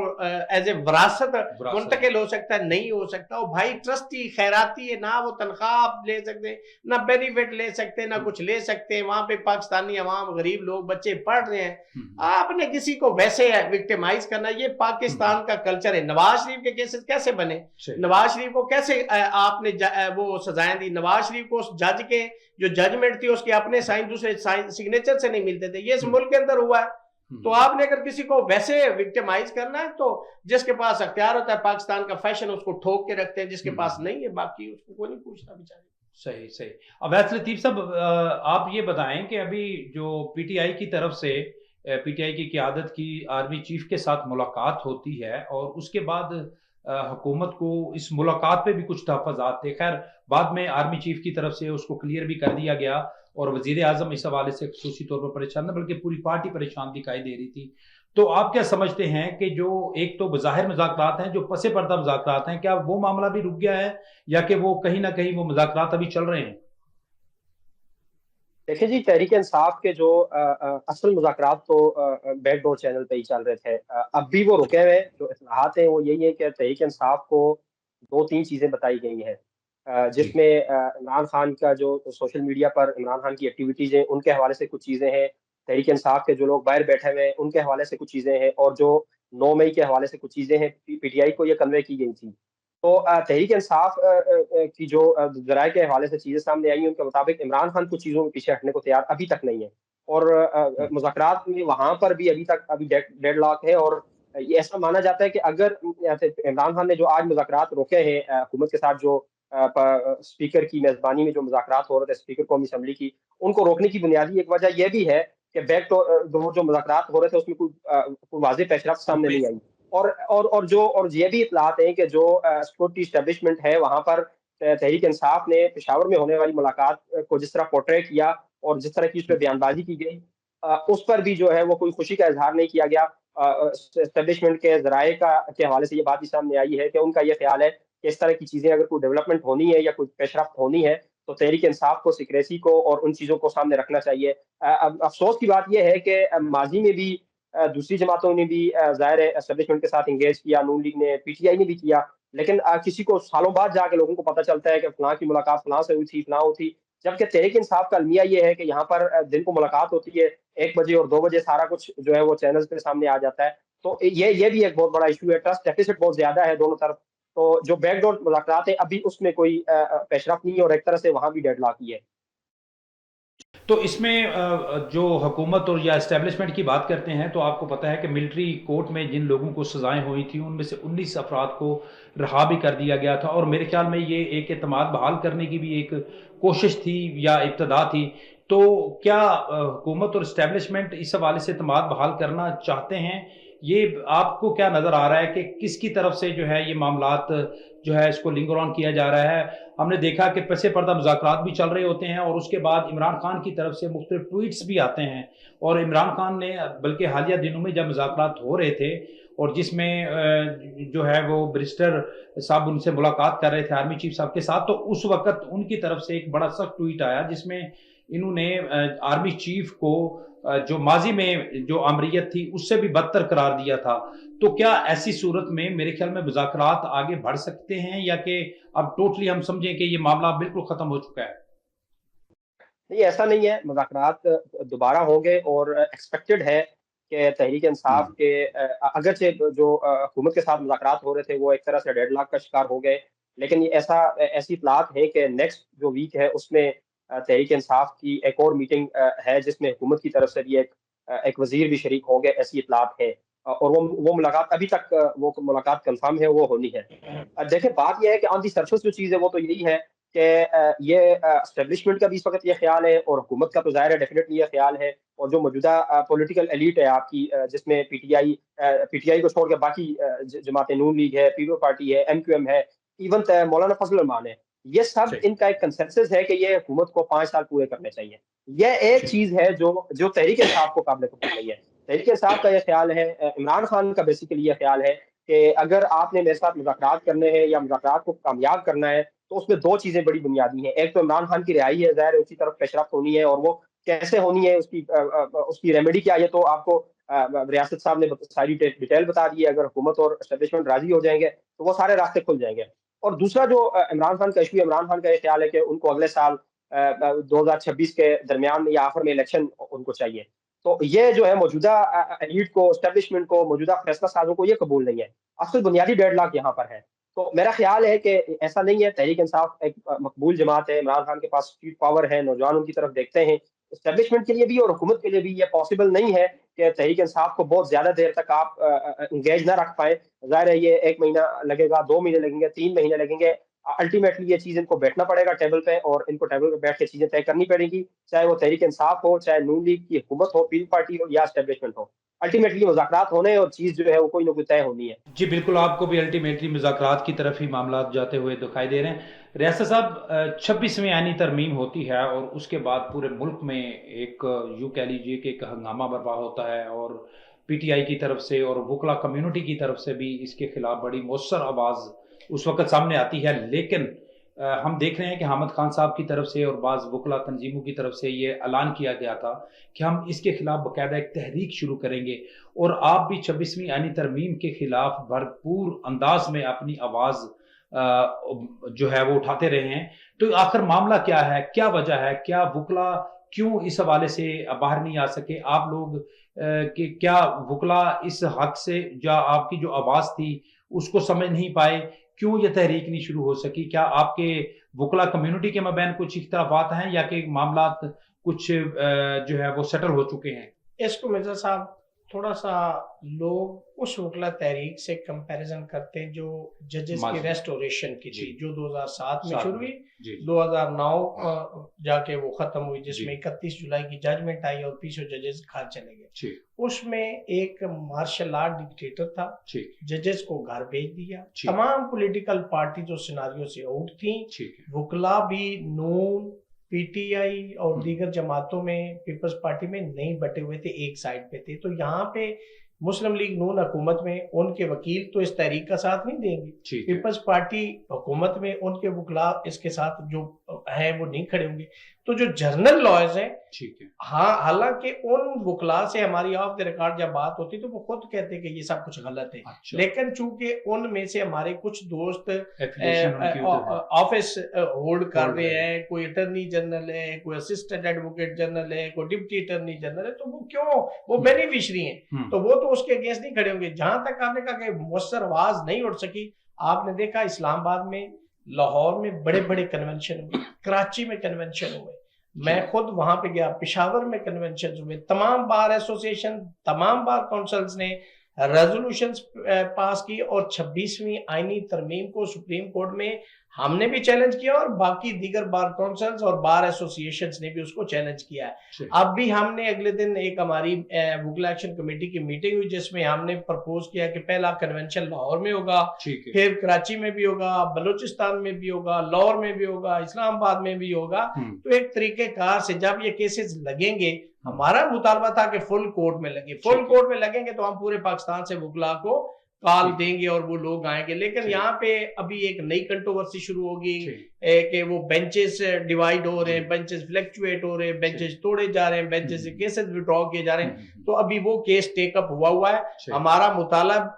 [SPEAKER 2] एज ए विरासत मुंतकिल हो सकता है? नहीं हो सकता। वो भाई ट्रस्टी खैराती है ना, वो तनख्वाह आप ले सकते, ना बेनिफिट ले सकते, ना कुछ ले सकते। वहां पे पाकिस्तानी अवाम, गरीब लोग, बच्चे पढ़ रहे हैं। आपने किसी को वैसे विक्टिमाइज करना, ये पाकिस्तान का कल्चर है। नवाज शरीफ के केसेस कैसे बने? नवाज शरीफ को कैसे आपने वो सजाएं दी? नवाज शरीफ को उस जज के जो जजमेंट थी उसके अपने साइन दूसरे सिग्नेचर से नहीं मिलते थे। ये इस मुल्क के अंदर हुआ है। तो आपने अगर किसी को वैसे विक्टिमाइज करना है तो जिसके पास अख्तियार होता है, पाकिस्तान का फैशन, उसको ठोक के रखते हैं, जिसके पास नहीं है बाकी उसको कोई नहीं पूछता बेचारे।
[SPEAKER 1] सही। अब वैसे लतीफ साहब आप ये बताएं कि अभी जो पीटीआई की तरफ से, पीटीआई की क़यादत की आर्मी चीफ के साथ मुलाकात होती है और उसके बाद हुकूमत को इस मुलाकात पे भी कुछ तहफ़्फ़ुज़ात थे। खैर बाद में आर्मी चीफ की तरफ से उसको क्लियर भी कर दिया गया और वज़ीर आज़म इस हवाले से ख़ुसूसी तौर पर परेशान न बल्कि पूरी पार्टी परेशान दिखाई दे रही थी। तो आप क्या समझते हैं कि जो एक तो बज़ाहिर मुज़ाकरात हैं, जो पसे पर्दा मुज़ाकरात हैं, क्या वो मामला भी रुक गया है या कि वो कहीं ना कहीं वो मुज़ाकरात अभी चल रहे हैं?
[SPEAKER 3] देखिए जी, तहरीक इंसाफ के जो असल मुज़ाकरात तो बैकडोर चैनल पे ही चल रहे थे, अब भी वो रुके हुए। जो इस्लाहात हैं वो यही है कि तहरीक इंसाफ को 2-3 चीज़ें बताई गई हैं, जिसमें इमरान खान का जो सोशल मीडिया पर इमरान खान की एक्टिविटीज़ हैं उनके हवाले से कुछ चीज़ें हैं, तहरीक इंसाफ के जो लोग बाहर बैठे हुए हैं उनके हवाले से कुछ चीज़ें हैं, और जो 9 मई के हवाले से कुछ चीज़ें हैं पीटीआई को ये कन्वे की गई थी। तो तहरीक इंसाफ की जो ज़राए के हवाले से चीज़ें सामने आई हैं उनके मुताबिक इमरान खान कुछ चीज़ों में पीछे हटने को तैयार अभी तक नहीं है, और मुज़ाकरात में वहाँ पर भी अभी डेडलॉक है। और ये ऐसा माना जाता है कि अगर इमरान खान ने जो आज मुज़ाकरात रोके हैं हुकूमत के साथ, जो स्पीकर की मेज़बानी में जो मुज़ाकरात हो रहे थे स्पीकर कौमी असम्बली की, उनको रोकने की बुनियादी एक वजह यह भी है कि बैकडोर जो मुज़ाकरात हो रहे थे उसमें कोई वाज़ेह पेशरफ्त सामने नहीं आई। और ये भी इत्तलात हैं कि जो सिक्योरिटी एस्टेब्लिशमेंट है वहाँ पर तहरीक इंसाफ ने पेशावर में होने वाली मुलाकात को जिस तरह पोर्ट्रे किया और जिस तरह की उस पर बयानबाजी की गई, उस पर भी जो है वो कोई खुशी का इजहार नहीं किया गया। एस्टेब्लिशमेंट के ज़राए के हवाले से ये बात भी सामने आई है कि उनका ये ख्याल है कि इस तरह की चीज़ें अगर कोई डेवलपमेंट होनी है या कोई पेशरफ्त होनी है तो तहरीक इंसाफ को सिक्रेसी को और उन चीज़ों को सामने रखना चाहिए। अब अफसोस की बात यह है कि माजी में भी दूसरी जमातों ने भी ज़ाहिर है एस्टेब्लिशमेंट के साथ इंगेज किया, नून लीग ने, पीटीआई ने भी किया, लेकिन किसी को सालों बाद जाके लोगों को पता चलता है कि फलां की मुलाकात फलां से हुई थी, फलां हुई थी। जबकि तहरीक इंसाफ का अलमिया ये है कि यहाँ पर दिन को मुलाकात होती है 1 बजे और 2 बजे सारा कुछ जो है वो चैनल्स पे सामने आ जाता है। तो ये भी एक बहुत बड़ा इशू है। ट्रस्ट डेफिसिट बहुत ज्यादा है दोनों तरफ। तो जो बैकडोर मुलाकात है अभी उसमें कोई पेशरफ्त नहीं है और एक तरह से वहां भी डेडलॉक ही है।
[SPEAKER 1] तो इसमें जो हुकूमत और या एस्टेब्लिशमेंट की बात करते हैं तो आपको पता है कि मिलिट्री कोर्ट में जिन लोगों को सजाएं हुई थी उनमें से 19 अफराद को रहा भी कर दिया गया था, और मेरे ख्याल में ये एक एतमाद बहाल करने की भी एक कोशिश थी या इब्तदा थी। तो क्या हुकूमत और एस्टेब्लिशमेंट इस हवाले से एतमाद बहाल करना चाहते हैं یہ آپ کو کیا نظر آ رہا ہے کہ کس کی طرف سے جو ہے یہ معاملات جو ہے اس کو لنگر آن کیا جا رہا ہے؟ ہم نے دیکھا کہ پس پردہ مذاکرات بھی چل رہے ہوتے ہیں اور اس کے بعد عمران خان کی طرف سے مختلف ٹویٹس بھی آتے ہیں، اور عمران خان نے بلکہ حالیہ دنوں میں جب مذاکرات ہو رہے تھے اور جس میں جو ہے وہ بیرسٹر صاحب ان سے ملاقات کر رہے تھے آرمی چیف صاحب کے ساتھ، تو اس وقت ان کی طرف سے ایک بڑا سخت ٹویٹ آیا جس میں انہوں نے آرمی چیف کو جو ماضی میں جو آمریت تھی اس سے بھی بدتر قرار دیا تھا۔ تو کیا ایسی صورت میں میرے خیال میں مذاکرات آگے بڑھ سکتے ہیں، یا کہ اب ٹوٹلی ہم سمجھیں کہ یہ معاملہ بالکل ختم ہو چکا ہے؟
[SPEAKER 3] نہیں، ایسا نہیں ہے، مذاکرات دوبارہ ہوں گے اور ایکسپیکٹڈ ہے کہ تحریک انصاف کے اگرچہ جو حکومت کے ساتھ مذاکرات ہو رہے تھے وہ ایک طرح سے ڈیڈ لاک کا شکار ہو گئے، لیکن یہ ایسی اطلاعات ہے کہ نیکسٹ جو ویک ہے اس میں تحریک انصاف کی ایک اور میٹنگ ہے جس میں حکومت کی طرف سے بھی ایک وزیر بھی شریک ہوں گے، ایسی اطلاعات ہے، اور وہ ملاقات ابھی تک وہ ملاقات کنفرم ہے، وہ ہونی ہے۔ دیکھیں بات یہ ہے کہ آن دی سرفیس جو چیز ہے وہ تو یہی ہے کہ یہ اسٹیبلشمنٹ کا بھی اس وقت یہ خیال ہے اور حکومت کا تو ظاہر ہے ڈیفینیٹلی یہ خیال ہے، اور جو موجودہ پولیٹیکل ایلیٹ ہے آپ کی جس میں پی ٹی آئی کو چھوڑ کے باقی جماعتیں نون لیگ ہے، پیپل پارٹی ہے، ایم کیو ایم ہے، ایون مولانا فضل الرحمان ہے، یہ سب ان کا ایک کنسنسس ہے کہ یہ حکومت کو 5 سال پورے کرنے چاہیے۔ یہ ایک چیز ہے جو تحریک انصاف کو قابل قبول نہیں ہے۔ تحریک انصاف کا یہ خیال ہے، عمران خان کا بیسیکلی یہ خیال ہے کہ اگر آپ نے میرے ساتھ مذاکرات کرنے ہیں یا مذاکرات کو کامیاب کرنا ہے تو اس میں 2 چیزیں بڑی بنیادی ہیں، ایک تو عمران خان کی رہائی ہے، ظاہر ہے اسی طرف پیش رفت ہونی ہے، اور وہ کیسے ہونی ہے اس کی ریمیڈی کیا یہ تو آپ کو ریاست صاحب نے ساری ڈیٹیل بتا دی ہے۔ اگر حکومت اور اسٹیبلشمنٹ راضی ہو جائیں گے تو وہ سارے راستے کھل جائیں گے۔ اور دوسرا جو عمران خان کا ایشو ہے، عمران خان کا یہ خیال ہے کہ ان کو اگلے سال 2026 کے درمیان میں یا آخر میں الیکشن ان کو چاہیے، تو یہ جو ہے موجودہ ایلیٹ کو، اسٹیبلشمنٹ کو، موجودہ فیصلہ سازوں کو یہ قبول نہیں ہے۔ اصل بنیادی ڈیڈ لاک یہاں پر ہے۔ تو میرا خیال ہے کہ ایسا نہیں ہے، تحریک انصاف ایک مقبول جماعت ہے، عمران خان کے پاس سیٹ پاور ہے، نوجوان ان کی طرف دیکھتے ہیں، اسٹیبلشمنٹ کے لیے بھی اور حکومت کے لیے بھی یہ پاسبل نہیں ہے کہ تحریک انصاف کو بہت زیادہ دیر تک آپ انگیج نہ رکھ پائیں۔ ظاہر ہے یہ 1 مہینہ لگے گا، 2 مہینے لگیں گے، 3 مہینے لگیں گے، الٹیمیٹلی یہ چیز ان کو بیٹھنا پڑے گا ٹیبل پہ، اور ان کو ٹیبل پہ بیٹھ کے چیزیں طے کرنی پڑیں گی، چاہے وہ تحریک انصاف ہو، چاہے نون لیگ کی حکومت ہو، پیپلز پارٹی ہو یا اسٹیبلشمنٹ ہو، الٹیمیٹلی مذاکرات ہونے اور چیز جو ہے وہ کوئی نہ کوئی طے ہونی ہے۔
[SPEAKER 1] جی بالکل، آپ کو بھی الٹیمیٹلی مذاکرات کی طرف ہی معاملات جاتے ہوئے دکھائی دے رہے ہیں۔ ریاست صاحب 26ویں آئینی ترمیم ہوتی ہے اور اس کے بعد پورے ملک میں ایک یوں کہہ لیجیے کہ ایک ہنگامہ برپا ہوتا ہے، اور پی ٹی آئی کی طرف سے اور وکلا کمیونٹی کی طرف سے بھی اس کے خلاف بڑی مؤثر آواز اس وقت سامنے آتی ہے، لیکن ہم دیکھ رہے ہیں کہ حامد خان صاحب کی طرف سے اور بعض وکلا تنظیموں کی طرف سے یہ اعلان کیا گیا تھا کہ ہم اس کے خلاف باقاعدہ ایک تحریک شروع کریں گے، اور آپ بھی 26ویں آئینی ترمیم کے خلاف بھرپور انداز میں اپنی آواز جو ہے وہ اٹھاتے رہے ہیں۔ تو آخر معاملہ کیا ہے، کیا وجہ ہے، کیا وکلا کیوں اس حوالے سے باہر نہیں آ سکے؟ آپ لوگ کہ کیا وکلا اس حق سے یا آپ کی جو آواز تھی اس کو سمجھ نہیں پائے؟ کیوں یہ تحریک نہیں شروع ہو سکی؟ کیا آپ کے وکلا کمیونٹی کے مابین کچھ اختلافات ہیں یا کہ معاملات کچھ جو ہے وہ سیٹل ہو چکے ہیں؟
[SPEAKER 2] اس کو مرزا صاحب تھوڑا سا لوگ اس وکلا تحریک سے کمپیریزن کرتے ہیں جو ججز کی ریسٹوریشن کی تھی، جو 2007 میں شروع ہوئی، 2009 جا کے وہ ختم ہوئی، جس میں 31 جولائی کی ججمنٹ آئی اور 20 ججز گھر چلے گئے۔ اس میں ایک مارشل لا ڈکٹیٹر تھا، ججز کو گھر بھیج دیا، تمام پولیٹیکل پارٹی جو سیناریو سے آؤٹ تھیں، وکلا بھی نون، پی ٹی آئی اور دیگر جماعتوں میں، پیپلز پارٹی میں نہیں بٹے ہوئے تھے، ایک سائڈ پہ تھے۔ تو یہاں پہ مسلم لیگ نون حکومت میں ان کے وکیل تو اس تحریک کا ساتھ نہیں دیں گے، پیپلز پارٹی حکومت میں ان کے وکلا اس کے ساتھ جو ہیں وہ نہیں کھڑے ہوں گے۔ تو جو جرنل لائرز ہیں، ہاں حالانکہ ان وکلا سے ہماری آف دی ریکارڈ جب بات ہوتی تو وہ خود کہتے ہیں کہ یہ سب کچھ غلط ہے، لیکن چونکہ ان میں سے ہمارے کچھ دوست آفس ہولڈ کر رہے ہیں، کوئی اٹرنی جنرل ہے، کوئی اسسٹنٹ ایڈوکیٹ جنرل ہے، کوئی ڈپٹی اٹرنی جنرل ہے، تو وہ کیوں، وہ بینیفیشری ہیں، تو وہ تو اس کے اگینسٹ نہیں کھڑے ہوں گے۔ جہاں تک آپ نے کہا کہ مؤثر آواز نہیں اٹھ سکی، آپ نے دیکھا اسلام آباد میں، لاہور میں بڑے بڑے کنونشن ہوئے، کراچی میں کنونشن ہوئے، میں خود وہاں پہ گیا، پشاور میں کنونشن ہوئے، تمام بار ایسوسیشن، تمام بار کونسلز نے रेजोल्यूशंस पास की और 26वीं आईनी तरमीम को सुप्रीम कोर्ट में हमने भी चैलेंज किया और बाकी दीगर बार काउंसिल्स और बार एसोसिएशंस ने भी उसको चैलेंज किया है। अब भी हमने अगले दिन एक हमारी वुकला एक्शन कमेटी की मीटिंग हुई जिसमें हमने प्रपोज किया कि पहला कन्वेंशन लाहौर में होगा, फिर कराची में भी होगा, बलूचिस्तान में भी होगा, लाहौर में भी होगा, इस्लामाबाद में भी होगा। तो एक तरीकेकार से जब ये केसेस लगेंगे, हमारा मुतालबा था कि फुल कोर्ट में लगे, फुल कोर्ट में लगेंगे तो हम पूरे पाकिस्तान से वुकला को कॉल देंगे और वो लोग आएंगे। लेकिन यहाँ पे अभी एक नई कंट्रोवर्सी शुरू होगी कि वो बेंचेस डिवाइड हो रहे हैं, बेंचेस फ्लक्चुएट हो रहे हैं, बेंचेस तोड़े जा रहे हैं, बेंचेस से केसेस विड्रॉ किए जा रहे हैं। तो अभी वो केस टेकअप हुआ है। हमारा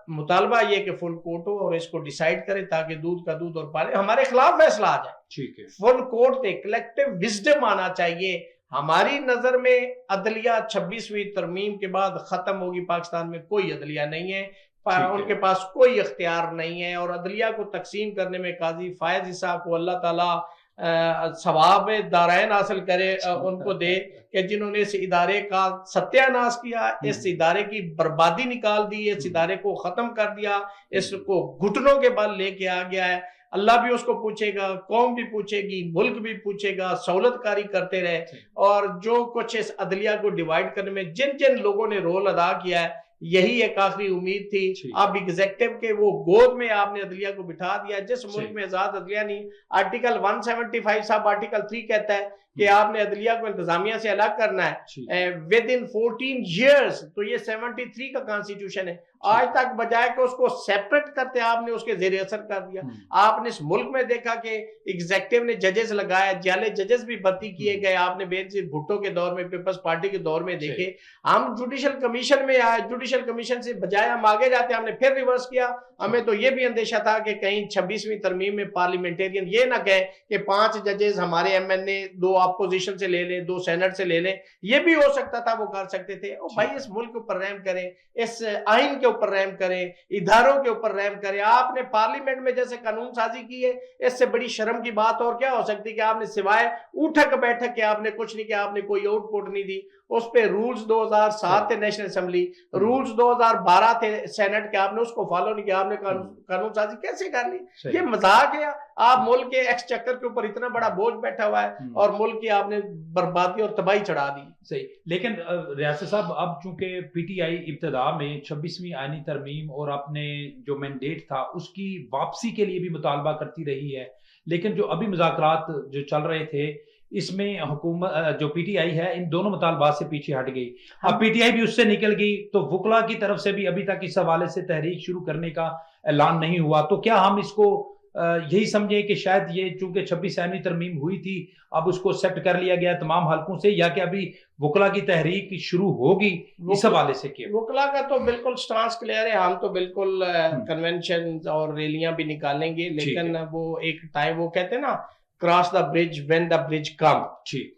[SPEAKER 2] मुतालबा ये कि फुल कोर्ट हो और इसको डिसाइड करे ताकि दूध का दूध और पानी हमारे खिलाफ फैसला आ जाए। ठीक है, फुल कोर्ट से कलेक्टिव विजडम आना चाहिए। हमारी नजर में अदलिया 26वीं तरमीम के बाद खत्म होगी। पाकिस्तान में कोई अदलिया नहीं है, उनके पास कोई इख्तियार नहीं है और अदलिया को तकसीम करने में काजी फायज ईसा को अल्लाह ताला सवाब दारैन हासिल करे, उनको दे कि जिन्होंने इस इदारे का सत्यानाश किया, इस इदारे की बर्बादी निकाल दी, इस इदारे को खत्म कर दिया, इसको घुटनों के बल लेके आ गया है। अल्लाह भी उसको पूछेगा, कौम भी पूछेगी, मुल्क भी पूछेगा। सहूलतकारी करते रहे और जो कुछ इस अदलिया को डिवाइड करने में जिन जिन लोगों ने रोल अदा किया है, यही एक आखिरी उम्मीद थी। आप एग्जेक्टिव के वो गोद में आपने अदलिया को बिठा दिया। जिस मुल्क में आजाद अदलिया नहीं, आर्टिकल 175 साहब आर्टिकल 3 कहता है कि आपने अदलिया को इंतजामिया से अलग करना है विद इन 14 years। तो ये 73 का कॉन्स्टिट्यूशन है। आज तक बजाय कि उसको सेपरेट करते आपने उसके जेर असर कर दिया। आपने इस मुल्क में देखा कि एग्जेक्टिव ने जजेस लगाया, जाले जजेस भी भर्ती किए गए। आपने बेनजीर भुट्टो के दौर में, पीपल्स पार्टी के दौर में देखे। हम जुडिशल कमीशन में आए, जुडिशल कमीशन से बजाय हम आगे जाते हमने फिर रिवर्स किया। हमें तो ये भी अंदेशा था कि कहीं 26वीं तरमीम में पार्लियामेंटेरियन ये ना कहे कि 5 जजेस हमारे MNA 2 अपोजिशन से ले लें, 2 सेनेट से ले लें। ये भी हो सकता था, वो कर सकते थे। ओ भाई, इस मुल्क के ऊपर रहम करें, इस आइन के ऊपर रहम करें, इदारों के ऊपर रहम करें। आपने पार्लियामेंट में जैसे कानून साजी की है, इससे बड़ी शर्म की बात और क्या हो सकती है कि आपने सिवाय उठक बैठक के आपने कुछ नहीं किया, आपने कोई आउटपुट नहीं दी। उस पे रूल्स 2007 थे नेशनल असेंबली, रूल्स 2012 थे सेनेट के, आपने उसको फॉलो नहीं किया। आपने कानून साजी कैसे कर ली? ये मजाक है। आप मुल्क के एक्सचेकर के ऊपर इतना बड़ा बोझ बैठा हुआ है और मुल्क की आपने बर्बादी और तबाही चढ़ा दी।
[SPEAKER 1] सही, लेकिन रियासत साहब, अब चूंकि PTI इब्तदा में 26वीं आईनी तरमीम और अपने जो मैंडेट था उसकी वापसी के लिए भी मुतालबा करती रही है, लेकिन जो अभी मुज़ाकरात जो चल रहे थे इसमें हुकूमत जो PTI है इन दोनों मुतालबात से पीछे हट गई। अब PTI भी उससे निकल गई, तो वुकला की तरफ से भी अभी तक इस हवाले से तहरीक शुरू करने का ऐलान नहीं हुआ। तो क्या हम इसको यही समझे कि शायद ये चूंकि 26वीं तरमीम हुई थी, अब उसको एक्सेप्ट कर लिया गया तमाम हलकों से, या कि अभी वुकला की तहरीक शुरू होगी इस हवाले से? क्या
[SPEAKER 2] वुकला का तो बिल्कुल स्टांस क्लियर है। हम तो बिल्कुल कन्वेंशन और रैलियां भी निकालेंगे, लेकिन वो एक टाइम, वो कहते हैं ना, cross the bridge when the bridge come.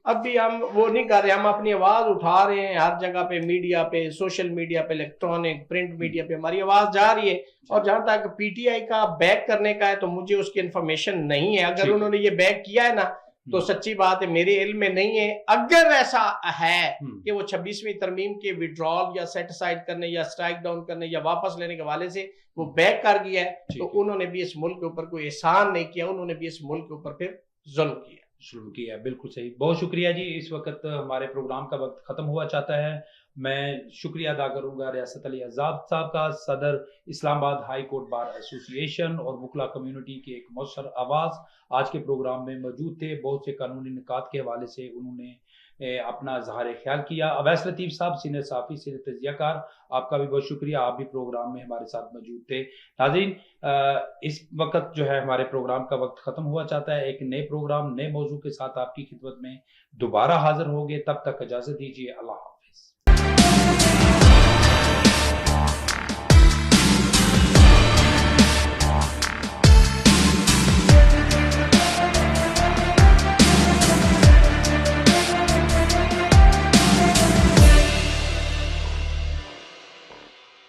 [SPEAKER 2] अभी हम वो नहीं कर रहे, हम अपनी आवाज उठा रहे हैं हर जगह पे, मीडिया पे, सोशल मीडिया पे, इलेक्ट्रॉनिक प्रिंट मीडिया पे हमारी आवाज जा रही है। और जहां तक PTI का बैक करने का है तो मुझे उसकी इंफॉर्मेशन नहीं है। अगर उन्होंने ये बैक किया है ना तो सच्ची बात है, मेरे इल्म में नहीं है। अगर ऐसा है कि वो 26वीं तरमीम के विड्रॉल या सेट असाइड करने या स्ट्राइक डाउन करने या वापस लेने के हवाले से वो बैक कर गया है, तो उन्होंने भी इस मुल्क के ऊपर कोई एहसान नहीं किया, उन्होंने भी इस मुल्क के ऊपर फिर जुल्म किया,
[SPEAKER 1] शुरू किया। बिल्कुल सही, बहुत शुक्रिया जी। इस वक्त हमारे प्रोग्राम का वक्त खत्म हुआ चाहता है। मैं शुक्रिया अदा करूंगा रियासत अली आज़ाद साहब का, सदर Islamabad high court bar association और वुकला कम्युनिटी की एक मौसर आवाज़ आज के प्रोग्राम में मौजूद थे। बहुत से कानूनी निकात के हवाले से उन्होंने अपना इज़हार ख्याल किया। अवैस लतीफ़ साहब, सीनियर साफ़ी, सीनियर तजियाकार, आपका भी बहुत शुक्रिया, आप भी प्रोग्राम में हमारे साथ मौजूद थे। नाज़रीन, इस वक्त जो है हमारे प्रोग्राम का वक्त ख़त्म हुआ चाहता है। एक नए प्रोग्राम, नए मौजू के साथ आपकी खिदमत में दोबारा हाजिर होंगे। तब तक इजाज़त दीजिए। अल्लाह।